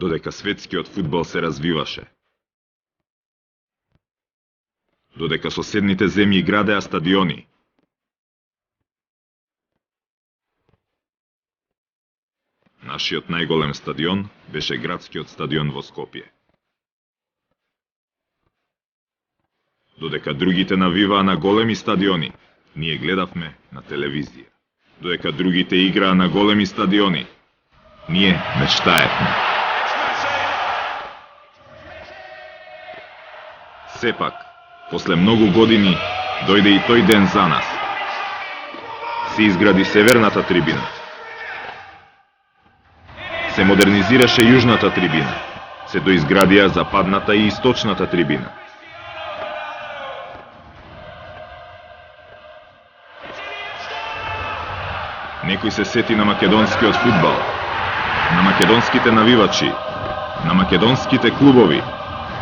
Додека светскиот фудбал се развиваше. Додека соседните земји градеа стадиони. Нашиот најголем стадион беше градскиот стадион во Скопје. Додека другите навиваа на големи стадиони, ние гледавме на телевизија. Додека другите играа на големи стадиони, ние мечтаевме. Сепак, после многу години, дојде и тој ден за нас. Се изгради северната трибина. Се модернизираше јужната трибина. Се доизградија западната и источната трибина. Некој се сети на македонскиот фудбал, на македонските навивачи, на македонските клубови,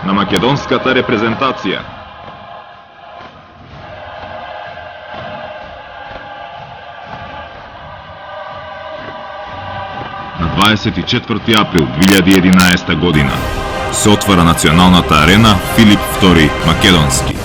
на македонската репрезентација. На 24 април 2011 година се отвара националната арена Филип II Македонски.